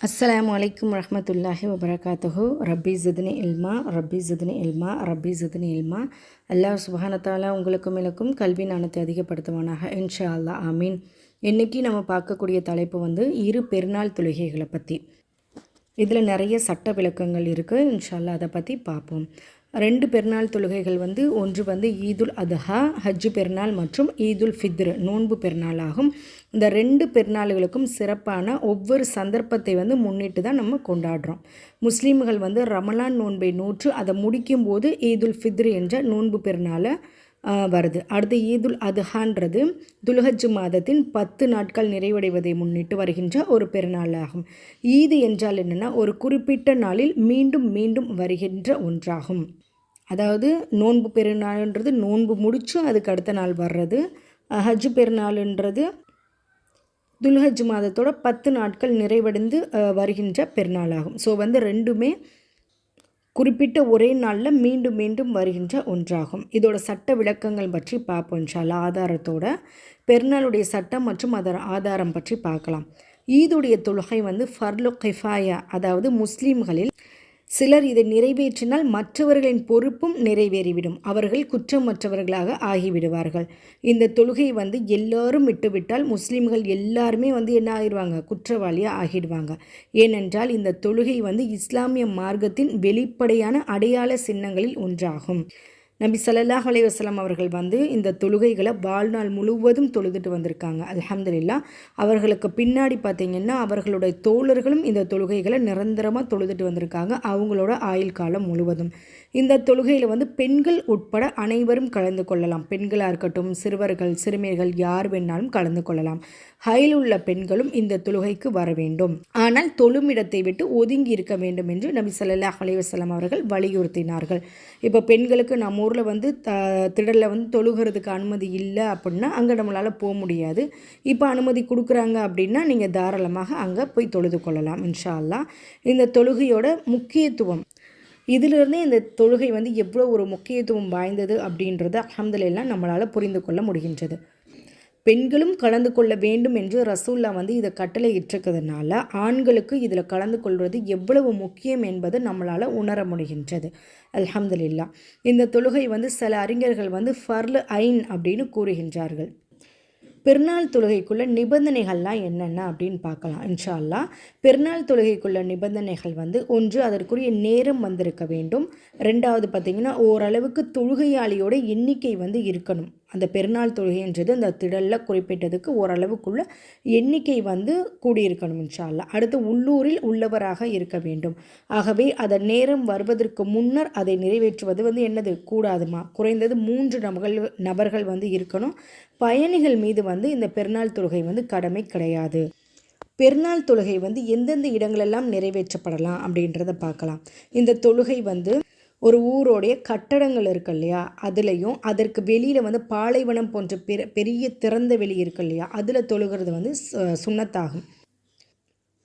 அஸ்ஸலாமு அலைக்கும் வரஹ்மத்துல்லாஹி வபரகாத்துஹு. ரப்பி ஸித்னி இல்மா ரப்பி ஸித்னி இல்மா ரப்பி ஸித்னி இல்மா. அல்லாஹ் சுப்ஹானஹு தஆலா உங்களுக்கும் எனக்கும் கல்வி ஞானத்தை அதிகப்படுத்துவானாக, இன்ஷா அல்லாஹ், ஆமீன். இன்றைக்கி நம்ம பார்க்கக்கூடிய தலைப்பு இரு பெருநாள் தொழுகைகளை பற்றி. இதில் நிறைய சட்ட விளக்கங்கள் இருக்குது. இன்ஷா அல்லாஹ் அதை பற்றி பார்ப்போம். ரெண்டு பெருநாள் தொழுகைகள் ஒன்று ஈதுல் அதஹா ஹஜ்ஜு பெருநாள் மற்றும் ஈதுல் ஃபித்ர் நோன்பு பெருநாள் ஆகும். இந்த ரெண்டு பெருநாள்களுக்கும் சிறப்பான ஒவ்வொரு சந்தர்ப்பத்தை முன்னிட்டு தான் நம்ம கொண்டாடுறோம். முஸ்லீம்கள் ரமலான் நோன்பை நூற்று அதை முடிக்கும்போது ஈதுல் ஃபித்ர் என்ற நோன்பு பெருநாளை வருது. அடுத்து ஈதுல் அதுஹான்றது துல்ஹஜ் மாதத்தின் 10 நாட்கள் நிறைவடைவதை முன்னிட்டு வருகின்ற ஒரு பெருநாள் ஆகும். ஈது என்றால் என்னென்னா, ஒரு குறிப்பிட்ட நாளில் மீண்டும் மீண்டும் வருகின்ற ஒன்றாகும். அதாவது நோன்பு பெருநாள்ன்றது நோன்பு முடித்து அதுக்கு அடுத்த நாள் வர்றது. ஹஜ் பெருநாள்ன்றது துல்ஹஜ் மாதத்தோட 10 நாட்கள் நிறைவடைந்து வருகின்ற பெருநாளாகும். ஸோ ரெண்டுமே குறிப்பிட்ட ஒரே நாளில் மீண்டும் மீண்டும் வருகின்ற ஒன்றாகும். இதோட சட்ட விளக்கங்கள் பற்றி பார்ப்போம் இன்ஷா அல்லாஹ். ஆதாரத்தோட பெருநாளுடைய சட்டம் மற்றும் அதன் ஆதாரம் பற்றி பார்க்கலாம். ஈதுடைய தொழுகை ஃபர்லு கிஃபாயா, அதாவது முஸ்லீம்களில் சிலர் இதை நிறைவேற்றினால் மற்றவர்களின் பொறுப்பும் நிறைவேறிவிடும், அவர்கள் குற்றமற்றவர்களாக ஆகிவிடுவார்கள். இந்த தொழுகை எல்லாரும் விட்டுவிட்டால் முஸ்லீம்கள் எல்லாருமே என்ன ஆகிடுவாங்க, குற்றவாளியாக ஆகிடுவாங்க. ஏனென்றால் இந்த தொழுகை இஸ்லாமிய மார்க்கத்தின் வெளிப்படையான அடையாள சின்னங்களில் ஒன்றாகும். நபி ஸல்லல்லாஹு அலைஹி வஸல்லம் அவர்கள் இந்த தொழுகைகளை வாழ்நாள் முழுவதும் தொழுதுட்டு வந்திருக்காங்க. அல்ஹம்துலில்லாஹ். அவர்களுக்கு பின்னாடி பார்த்திங்கன்னா அவர்களுடைய தோழர்களும் இந்த தொழுகைகளை நிரந்தரமாக தொழுதுட்டு வந்திருக்காங்க, அவங்களோட ஆயுள் காலம் முழுவதும். இந்த தொழுகையில் பெண்கள் உட்பட அனைவரும் கலந்து கொள்ளலாம். பெண்களாக இருக்கட்டும், சிறுவர்கள், சிறுமியர்கள், யார் வேணாலும் கலந்து கொள்ளலாம். ஹைல் உள்ள பெண்களும் இந்த தொழுகைக்கு வர வேண்டும், ஆனால் தொழுமிடத்தை விட்டு ஒதுங்கி இருக்க வேண்டும் என்று நபி ஸல்லல்லாஹு அலைஹி வஸல்லம் அவர்கள் வலியுறுத்தினார்கள். இப்போ பெண்களுக்கு நம்ம ஊரில் திடலில் தொழுகிறதுக்கு அனுமதி இல்லை அப்படின்னா அங்கே நம்மளால் போக முடியாது. இப்போ அனுமதி கொடுக்குறாங்க அப்படின்னா நீங்கள் தாராளமாக அங்கே போய் தொழுது கொள்ளலாம் இன்ஷா அல்லாஹ். இந்த தொழுகையோட முக்கியத்துவம், இதிலிருந்தே இந்த தொழுகை எவ்வளோ ஒரு முக்கியத்துவம் வாய்ந்தது அப்படின்றத அல்ஹம்துலில்லாஹ் நம்மளால் புரிந்து கொள்ள முடிகின்றது. பெண்களும் கலந்து கொள்ள வேண்டும் என்று ரசூல்லா இதை கட்டளை இட்டிருக்கிறதுனால ஆண்களுக்கு இதில் கலந்து கொள்வது எவ்வளவு முக்கியம் என்பது நம்மளால் உணர முடிகின்றது. அல்ஹம்துலில்லாஹ். இந்த தொழுகை சில அறிஞர்கள் ஃபர்லு ஐன் அப்படின்னு கூறுகின்றார்கள். பெருநாள் தொழுகைக்குள்ள நிபந்தனைகள்லாம் என்னென்ன அப்படின்னு பார்க்கலாம் இன்ஷா அல்லாஹ். பெருநாள் தொழுகைக்குள்ள நிபந்தனைகள் ஒன்று, அதற்குரிய நேரம் வந்திருக்க வேண்டும். ரெண்டாவது பார்த்திங்கன்னா ஓரளவுக்கு தொழுகையாளியோட எண்ணிக்கை இருக்கணும். அந்த பெருநாள் தொழுகைன்றது அந்த திடலில் குறிப்பிட்டதுக்கு ஓரளவுக்குள்ள எண்ணிக்கை கூடியிருக்கணும் இன்ஷா அல்லாஹ். அடுத்து உள்ளூரில் உள்ளவராக இருக்க வேண்டும். ஆகவே அதன் நேரம் வருவதற்கு முன்னர் அதை நிறைவேற்றுவது என்னது கூடாதுமா, குறைந்தது 3 நபர்கள் இருக்கணும். பயணிகள் மீது இந்த பெருநாள் தொழுகை கடமை கிடையாது. பெருநாள் தொழுகை எந்தெந்த இடங்களெல்லாம் நிறைவேற்றப்படலாம் அப்படின்றத பார்க்கலாம். இந்த தொழுகை ஒரு ஊரோடைய கட்டடங்கள் இருக்கு இல்லையா, அதுலேயும் அதற்கு வெளியில் பாலைவனம் போன்ற பெரிய திறந்த வெளி இருக்கு இல்லையா, அதில் தொழுகிறது சுன்னத்தாகும்.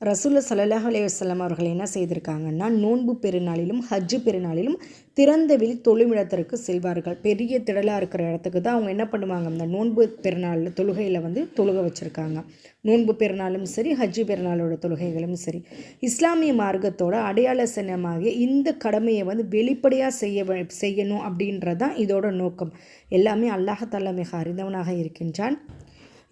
ரசூல் ஸல்லல்லாஹு அலைஹி வஸல்லம் அவர்கள் என்ன செய்திருக்காங்கன்னா, நோன்பு பெருநாளிலும் ஹஜ்ஜு பெருநாளிலும் திறந்த வெளி தொழுமிடத்திற்கு செல்வார்கள். பெரிய திடலாக இருக்கிற இடத்துக்கு தான் அவங்க என்ன பண்ணுவாங்க, அந்த நோன்பு பெருநாள் தொழுகையில் தொழுக வச்சுருக்காங்க. நோன்பு பெருநாளும் சரி, ஹஜ்ஜு பெருநாளோட தொழுகைகளும் சரி, இஸ்லாமிய மார்க்கத்தோட அடையாள சின்னமாகிய இந்த கடமையை வெளிப்படையாக செய்யணும் அப்படின்றதான் இதோட நோக்கம். எல்லாமே அல்லாஹ் தஆலா மிக அறிந்தவனாக இருக்கின்றான்.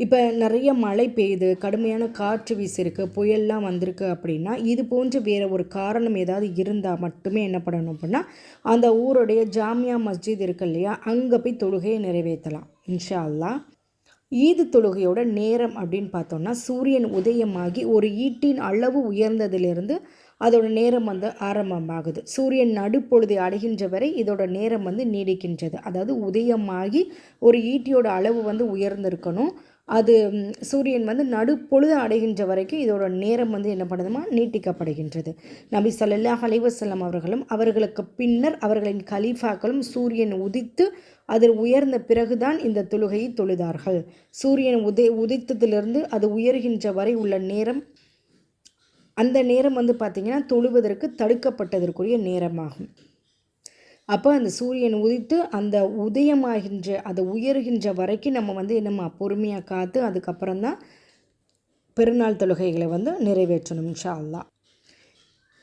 இப்போ நிறைய மழை பெய்யுது, கடுமையான காற்று வீசிருக்கு, புயல்லாம் வந்திருக்கு அப்படின்னா, இது போன்ற வேறு ஒரு காரணம் ஏதாவது இருந்தால் மட்டுமே என்ன பண்ணணும் அப்படின்னா, அந்த ஊருடைய ஜாமியா மஸ்ஜித் இருக்கு இல்லையா, அங்கே போய் தொழுகையை நிறைவேற்றலாம் இன்ஷா அல்லாஹ். ஈது தொழுகையோட நேரம் அப்படின்னு பார்த்தோம்னா, சூரியன் உதயமாகி ஒரு ஈட்டின் அளவு உயர்ந்ததிலிருந்து அதோட நேரம் ஆரம்பமாகுது. சூரியன் நடுப்பொழுதை அடைகின்ற வரை இதோட நேரம் நீடிக்கின்றது. அதாவது உதயமாகி ஒரு ஈட்டியோட அளவு உயர்ந்திருக்கணும். அது சூரியன் நடுப்பொழுது அடைகின்ற வரைக்கும் இதோட நேரம் என்ன பண்ணுதுமா, நீட்டிக்கப்படுகின்றது. நபி ஸல்லல்லாஹு அலைஹி வஸல்லம் அவர்களும் அவர்களுக்கு பின்னர் அவர்களின் கலீஃபாக்களும் சூரியன் உதித்து அதில் உயர்ந்த பிறகுதான் இந்த தொழுகையை தொழுதார்கள். சூரியன் உதித்ததிலிருந்து அது உயர்கின்ற வரை உள்ள நேரம், அந்த நேரம் பார்த்திங்கன்னா தொழுவதற்கு தடுக்கப்பட்டதற்குரிய நேரமாகும். அப்போ அந்த சூரியன் உதித்து அந்த உதயமாகின்ற அதை உயர்கின்ற வரைக்கும் நம்ம என்னம்மா பொறுமையாக காத்து அதுக்கப்புறம் தான் பெருநாள் தொழுகைகளை வந்து நிறைவேற்றணும் இன்ஷா அல்லாஹ்.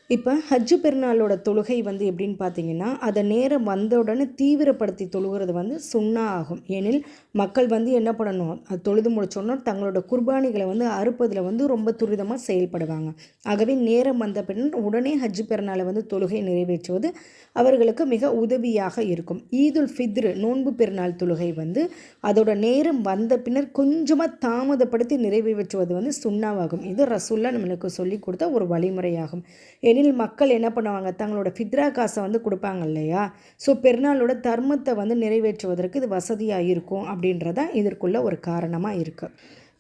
இப்போ ஹஜ்ஜு பெருநாளோட தொழுகை வந்து எப்படின்னு பார்த்தீங்கன்னா, அதை நேரம் வந்த உடனே தீவிரப்படுத்தி தொழுகிறது வந்து சுன்னா ஆகும். ஏனில் மக்கள் வந்து என்ன பண்ணணும், அது தொழுது முடிச்சோன்னா தங்களோட குர்பானிகளை வந்து அறுப்பதில் வந்து ரொம்ப துரிதமாக செயல்படுவாங்க. ஆகவே நேரம் வந்த பின்னர் உடனே ஹஜ்ஜு பெருநாளை வந்து தொழுகை நிறைவேற்றுவது அவர்களுக்கு மிக உதவியாக இருக்கும். ஈதுல் ஃபித்ரு நோன்பு பெருநாள் தொழுகை வந்து அதோட நேரம் வந்த பின்னர் கொஞ்சமாக தாமதப்படுத்தி நிறைவேற்றுவது வந்து சுன்னாவாகும். இது ரசூல்லா நம்மளுக்கு சொல்லி கொடுத்த ஒரு வழிமுறையாகும். எனில் மக்கள் என்ன பண்ணுவாங்க, தங்களோட ஃபித்ரா காசை வந்து கொடுப்பாங்க இல்லையா, ஸோ பெருநாளோட தர்மத்தை வந்து நிறைவேற்றுவதற்கு இது வசதியாக இருக்கும் அப்படின்றதான் இதற்குள்ள ஒரு காரணமாக இருக்குது.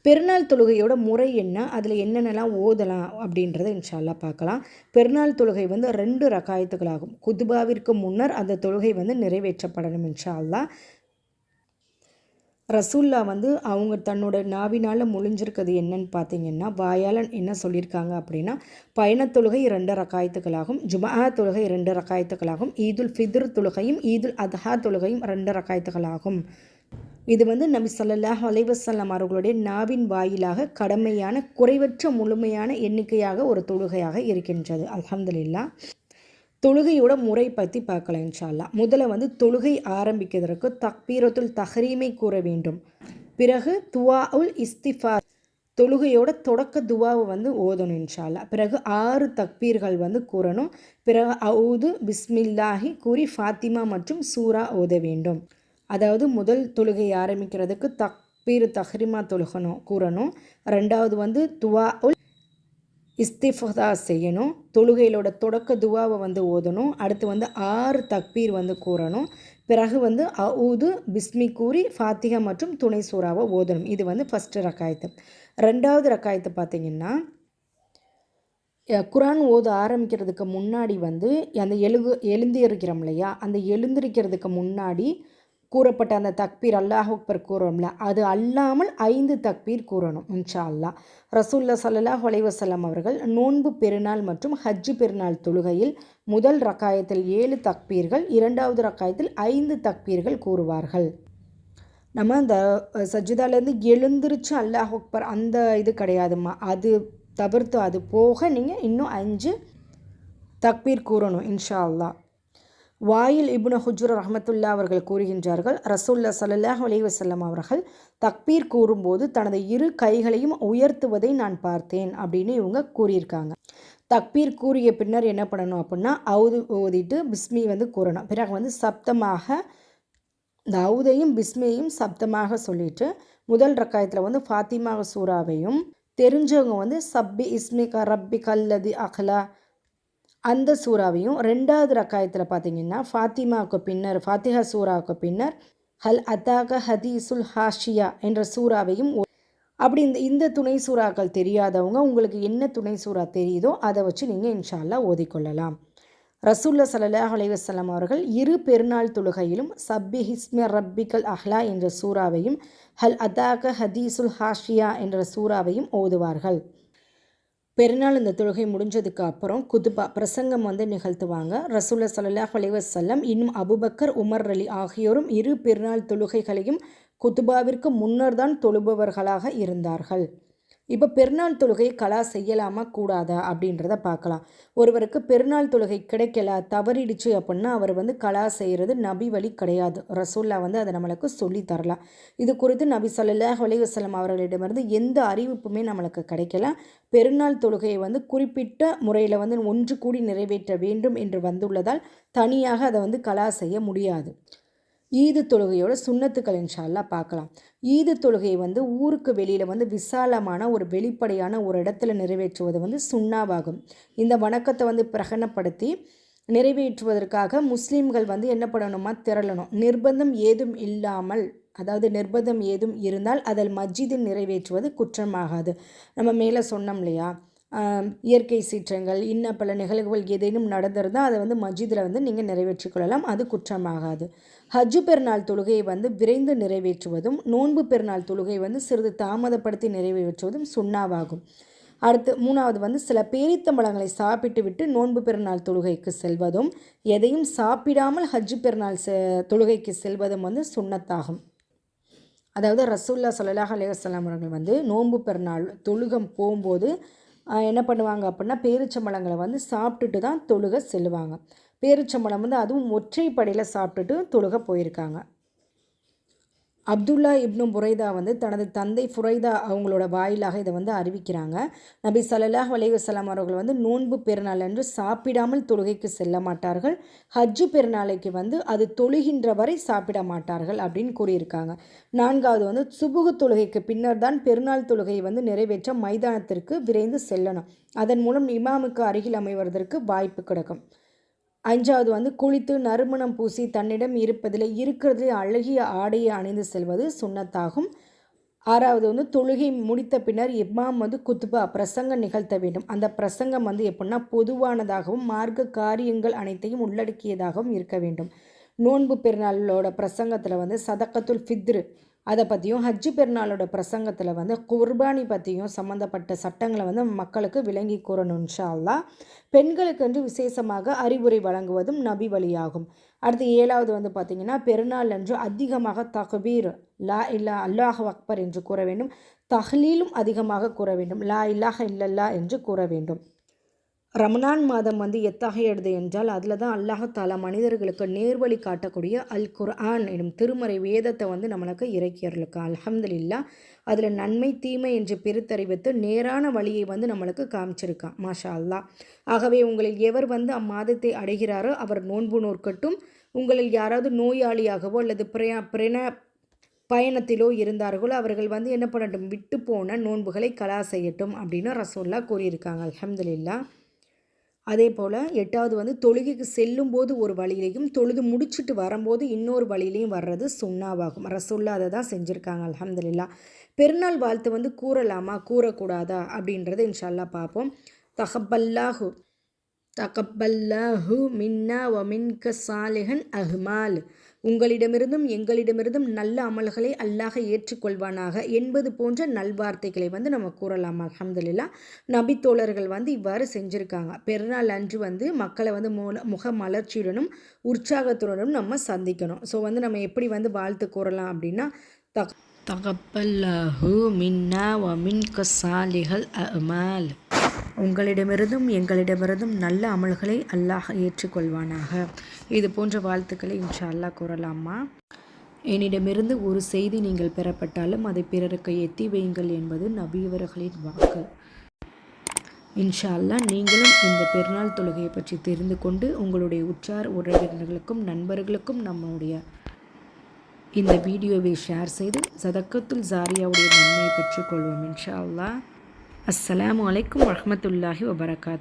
பெருநாள் தொழுகையோட முறை என்ன, அதில் என்னென்னலாம் ஓதலாம் அப்படின்றத இன்ஷா அல்லாஹ் பார்க்கலாம். பெருநாள் தொழுகை வந்து 2 ரக்காயத்துகளாகும். குதுபாவிற்கு முன்னர் அந்த தொழுகை வந்து நிறைவேற்றப்படணும் இன்ஷா அல்லாஹ். ரசூல்லா வந்து அவங்க தன்னோட நாவினால் மொழிஞ்சிருக்கிறது என்னன்னு பார்த்தீங்கன்னா, வாயால் என்ன சொல்லியிருக்காங்க அப்படின்னா, பயணத் தொழுகை 2 ரக்காயத்துகளாகும், ஜும்ஆ தொழுகை 2 ரக்காயத்துகளாகும், ஈதுல் ஃபித்ர் தொழுகையும் ஈதுல் அத்ஹா தொழுகையும் 2 ரக்காயத்துகளாகும். இது வந்து நபி ஸல்லல்லாஹு அலைஹி வஸல்லம் அவர்களுடைய நாவின் வாயிலாக கடமையான குறைவற்ற முழுமையான எண்ணிக்கையாக ஒரு தொழுகையாக இருக்கின்றது. அல்ஹம்துலில்லாஹ். தொழுகையோட முறை பற்றி பார்க்கலாம் இன்ஷா அல்லாஹ். முதல்ல வந்து தொழுகை ஆரம்பிக்கிறதுக்கு தக்பீரத்துல் தஹ்ரீமை கூற வேண்டும். பிறகு துஆஉல் இஸ்திஃபார் தொழுகையோட தொடக்க துவாவை வந்து ஓதணும் இன்ஷா அல்லாஹ். பிறகு 6 தக்பீர்கள் வந்து கூறணும். பிறகு அவுது பிஸ்மில்லாஹி கூறி ஃபாத்திமா மற்றும் சூரா ஓத வேண்டும். அதாவது முதல் தொழுகை ஆரம்பிக்கிறதுக்கு தக்பீர் தஹ்ரீமா கூறணும். ரெண்டாவது வந்து துஆஉல் இஸ்திஃபா செய்யணும். தொழுகையிலோட தொடக்க துவாவை வந்து ஓதணும். அடுத்து வந்து 6 தக்பீர் வந்து கூறணும். பிறகு வந்து அவுது பிஸ்மி கூறி ஃபாத்திகா மற்றும் துணை சூறாவை ஓதணும். இது வந்து ஃபஸ்ட்டு ரக்காயத்து. ரெண்டாவது ரக்காயத்து பார்த்திங்கன்னா, குரான் ஓத ஆரம்பிக்கிறதுக்கு முன்னாடி வந்து அந்த எழுந்திருக்கிறோம் இல்லையா, அந்த எழுந்திருக்கிறதுக்கு முன்னாடி கூறப்பட்ட அந்த தக்பீர் அல்லாஹ் அக்பர் கூறோம்ல, அது அல்லாமல் 5 தக்பீர் கூறணும் இன்ஷா அல்லாஹ். ரசூல்லா ஸல்லல்லாஹு அலைஹி வஸல்லம் அவர்கள் நோன்பு பெருநாள் மற்றும் ஹஜ்ஜு பெருநாள் தொழுகையில் முதல் ரக்காயத்தில் 7 தக்பீர்கள், இரண்டாவது ரக்காயத்தில் 5 தக்பீர்கள் கூறுவார்கள். நம்ம அந்த சஜ்ஜிதாலேருந்து எழுந்திருச்சு அல்லாஹ் அக்பர் அந்த இது கிடையாதுமா, அது தவிர்த்து அது போக நீங்கள் இன்னும் 5 தக்பீர் கூறணும் இன்ஷா அல்லாஹ். வாயில் இப்னு ஹுஜ்ர் ரஹ்மத்துல்லா அவர்கள் கூறுகின்றார்கள், ரசூல்லா ஸல்லல்லாஹு அலைஹி வஸல்லம் அவர்கள் தக்பீர் கூறும்போது தனது 2 கைகளையும் உயர்த்துவதை நான் பார்த்தேன் அப்படின்னு இவங்க கூறியிருக்காங்க. தக்பீர் கூறிய பின்னர் என்ன பண்ணணும் அப்படின்னா, அவுது ஓதிட்டு பிஸ்மி வந்து கூறணும். பிறகு வந்து சப்தமாக இந்த அவுதையும் பிஸ்மியையும் சப்தமாக சொல்லிட்டு முதல் ரக்காயத்தில் வந்து ஃபாத்திமா சூறாவையும், தெரிஞ்சவங்க வந்து சப்பி இஸ்மிக ரப்பி கல்லதி அஹ்லா அந்த சூறாவையும், ரெண்டாவது ரக்காயத்தில் பார்த்தீங்கன்னா ஃபாத்திமாவுக்கு பின்னர் ஃபாத்திஹா சூறாவுக்கு பின்னர் ஹல் அதாக ஹதீசுல் ஹாஷியா என்ற சூறாவையும், அப்படி இந்த துணை சூறாக்கள் தெரியாதவங்க உங்களுக்கு என்ன துணை சூறா தெரியுதோ அதை வச்சு நீங்கள் இன்ஷா அல்லாஹ் ஓதிக்கொள்ளலாம். ரசூல்லா ஸல்லல்லாஹு அலைஹி வஸல்லம் அவர்கள் 2 பெருநாள் தொழுகையிலும் சப்பி ஹிஸ்மி ரப்பிக்கல் அஹ்லா என்ற சூறாவையும் ஹல் அதாக ஹதீசுல் ஹாஷியா என்ற சூறாவையும் ஓதுவார்கள். பெருநாள் இந்த தொழுகை முடிஞ்சதுக்கு அப்புறம் குதுபா பிரசங்கம் வந்து நிகழ்த்துவாங்க. ரசூலுல்லாஹி ஸல்லல்லாஹு அலைஹி வஸல்லம் இன்னும் அபூபக்கர், உமர் அலி ஆகியோரும் 2 பெருநாள் தொழுகைகளையும் குதுபாவிற்கு முன்னர் தான் தொழுபவர்களாக இருந்தார்கள். இப்போ பெருநாள் தொழுகை கலா செய்யலாமா கூடாதா அப்படின்றத பார்க்கலாம். ஒருவருக்கு பெருநாள் தொழுகை கிடைக்கல, தவறிடுச்சு அப்படின்னா அவர் வந்து கலா செய்கிறது நபி வழி கிடையாது. ரசூல்லா வந்து அதை நம்மளுக்கு சொல்லி தரலாம். இது குறித்து நபி ஸல்லல்லாஹு அலைஹி வஸல்லம் அவர்களிடமிருந்து எந்த அறிவிப்புமே நம்மளுக்கு கிடைக்கல. பெருநாள் தொழுகையை வந்து குறிப்பிட்ட முறையில் வந்து ஒன்று கூடி நிறைவேற்ற வேண்டும் என்று வந்துள்ளதால் தனியாக அதை வந்து கலா செய்ய முடியாது. ஈது தொழுகையோட சுன்னத்துக்கள் இன்ஷா அல்லாஹ் பார்க்கலாம். ஈது தொழுகையை வந்து ஊருக்கு வெளியில் வந்து விசாலமான ஒரு வெளிப்படையான ஒரு இடத்துல நிறைவேற்றுவது வந்து சுன்னாவாகும். இந்த வணக்கத்தை வந்து பிரகடனப்படுத்தி நிறைவேற்றுவதற்காக முஸ்லீம்கள் வந்து என்ன பண்ணணுமா, திரளணும். நிர்பந்தம் ஏதும் இல்லாமல், அதாவது நிர்பந்தம் ஏதும் இருந்தால் அதில் மஸ்ஜிதில் நிறைவேற்றுவது குற்றமாகாது. நம்ம மேலே சொன்னோம் இல்லையா, இயற்கை சீற்றங்கள் இன்னும் பல நிகழ்வுகள் ஏதேனும் நடந்திருந்தால் அதை வந்து மஸ்ஜிதில் வந்து நீங்கள் நிறைவேற்றிக் கொள்ளலாம், அது குற்றமாகாது. ஹஜ்ஜு பெருநாள் தொழுகையை வந்து விரைந்து நிறைவேற்றுவதும் நோன்பு பெருநாள் தொழுகையை வந்து சிறிது தாமதப்படுத்தி நிறைவேற்றுவதும் சுன்னாவாகும். அடுத்து 3வது வந்து சில பேரித்தம்பழங்களை சாப்பிட்டு விட்டு நோன்பு பெருநாள் தொழுகைக்கு செல்வதும் எதையும் சாப்பிடாமல் ஹஜ்ஜு பெருநாள் தொழுகைக்கு செல்வதும் வந்து சுன்னத்தாகும். அதாவது ரசூல்லா ஸல்லல்லாஹு அலைஹி வஸல்லம் அவர்கள் வந்து நோன்பு பெருநாள் தொழுகம் போகும்போது என்ன பண்ணுவாங்க அப்படின்னா பேரிச்சம்பழங்களை வந்து சாப்பிட்டுட்டு தான் தொழுக செல்லுவாங்க. பேரிச்சம்பழம் வந்து அதுவும் ஒற்றைப்படையில் சாப்பிட்டுட்டு தொழுக போயிருக்காங்க. அப்துல்லா இப்னு புரைதா வந்து தனது தந்தை ஃபுரைதா அவங்களோட வாயிலாக இதை வந்து அறிவிக்கிறாங்க. நபி ஸல்லல்லாஹு அலைஹி வஸல்லம் அவர்கள் வந்து நோன்பு பெருநாள் அன்று சாப்பிடாமல் தொழுகைக்கு செல்ல மாட்டார்கள். ஹஜ்ஜு பெருநாளைக்கு வந்து அது தொழுகின்ற வரை சாப்பிட மாட்டார்கள் அப்படின்னு கூறியிருக்காங்க. 4வது வந்து சுபுகு தொழுகைக்கு பின்னர் தான் பெருநாள் தொழுகையை வந்து நிறைவேற்ற மைதானத்திற்கு விரைந்து செல்லணும். அதன் மூலம் இமாமுக்கு அருகில் அமைவதற்கு வாய்ப்பு கிடைக்கும். 5வது வந்து குளித்து நறுமணம் பூசி தன்னிடம் இருக்கிறதுலே அழகிய ஆடையை அணிந்து செல்வது சுன்னத்தாகும். 6வது வந்து தொழுகை முடித்த பின்னர் இமாம் வந்து குத்துபா பிரசங்கம் நிகழ்த்த வேண்டும். அந்த பிரசங்கம் வந்து எப்படின்னா பொதுவானதாகவும் மார்க்க காரியங்கள் அனைத்தையும் உள்ளடக்கியதாகவும் இருக்க வேண்டும். நோன்பு பெருநாளோட பிரசங்கத்தில் வந்து சதக்கத்துல் ஃபித்ரு அதை பற்றியும் ஹஜ்ஜு பெருநாளோட பிரசங்கத்தில் வந்து குர்பானி பற்றியும் சம்மந்தப்பட்ட சட்டங்களை வந்து மக்களுக்கு விளங்கி கூறணும் இன்ஷா அல்லாஹ். பெண்களுக்கென்று விசேஷமாக அறிவுரை வழங்குவதும் நபி வழியாகும். அடுத்து 7வது வந்து பார்த்திங்கன்னா பெருநாள் அன்று அதிகமாக தக்பீர் லா இல்லா அல்லாஹ் அக்பர் என்று கூற வேண்டும். தஹ்லீலும் அதிகமாக கூற வேண்டும். லா இல்லாஹ இல்லல்லா என்று கூற வேண்டும். ரமலான் மாதம் வந்து எத்தகையது என்றால் அதில் தான் அல்லாஹாலா மனிதர்களுக்கு நேர்வழி காட்டக்கூடிய அல் குர்ஆன் எனும் திருமறை வேதத்தை வந்து நம்மளுக்கு இறக்கியர்களுக்கு அல்ஹம்துலில்லாஹ். அதில் நன்மை தீமை என்று பிரித்தறிவித்து நேரான வழியை வந்து நம்மளுக்கு காமிச்சிருக்கான் மாஷா அல்லாஹ். ஆகவே உங்களில் எவர் வந்து அம்மாதத்தை அடைகிறாரோ அவர் நோன்பு நோற்கட்டும். உங்களில் யாராவது நோயாளியாகவோ அல்லது பயணத்திலோ இருந்தார்களோ அவர்கள் வந்து என்ன பண்ணட்டும், விட்டு போன நோன்புகளை கலா செய்யட்டும் அப்படின்னு ரசூல்லா கூறியிருக்காங்க அல்ஹம்துலில்லாஹ். அதே போல் 8வது வந்து தொழுகைக்கு செல்லும்போது ஒரு வழியிலையும் தொழுது முடிச்சுட்டு வரும்போது இன்னொரு வழியிலையும் வர்றது சுன்னாவாகும். ரசூல்லா அதை தான் செஞ்சுருக்காங்க அல்ஹம்துலில்லாஹ். பெருநாள் வாழ்த்து வந்து கூறலாமா கூறக்கூடாதா அப்படின்றத இன்ஷா அல்லாஹ் பார்ப்போம். தகப்பல்லாஹு மின்னா வ மின்க சாலிஹன் அஹ்மால். உங்களிடமிருந்தும் எங்களிடமிருந்தும் நல்ல அமல்களை அல்லாஹ் ஏற்றுக்கொள்வானாக என்பது போன்ற நல்வார்த்தைகளை வந்து நம்ம கூறலாம் அல்ஹம்துலில்லாஹ். நபி தோழர்கள் வந்து இவ்வாறு செஞ்சுருக்காங்க. பெருநாள் அன்று வந்து மக்களை வந்து முக மலர்ச்சியுடனும் உற்சாகத்துடனும் நம்ம சந்திக்கணும். ஸோ வந்து நம்ம எப்படி வந்து வாழ்த்து கூறலாம் அப்படின்னா தகப்பல்லாஹு மின்னா வ மின்க சாலிஹல் அமால். உங்களிடமிருந்தும் எங்களிடமிருந்தும் நல்ல அமல்களை அல்லாஹ் ஏற்றுக்கொள்வானாக. இது போன்ற வாழ்த்துக்களை இன்ஷா அல்லாஹ் கூறலாமா. என்னிடமிருந்து ஒரு செய்தி நீங்கள் பெறப்பட்டாலும் அதை பிறருக்கு எத்தி வையுங்கள் என்பது நபியவர்களின் வாக்கு. இன்ஷா அல்லாஹ் நீங்களும் இந்த பெருநாள் தொழுகையை பற்றி தெரிந்து கொண்டு உங்களுடைய உற்றார் உறவினர்களுக்கும் நண்பர்களுக்கும் நம்முடைய இந்த வீடியோவை ஷேர் செய்து சதக்கத்துல் ஜாரியாவுடைய நன்மையை பெற்றுக்கொள்வோம் இன்ஷா அல்லாஹ். அஸ்ஸலாமு அலைக்கும் வரஹ்மத்துல்லாஹி வபரகாத்துஹு.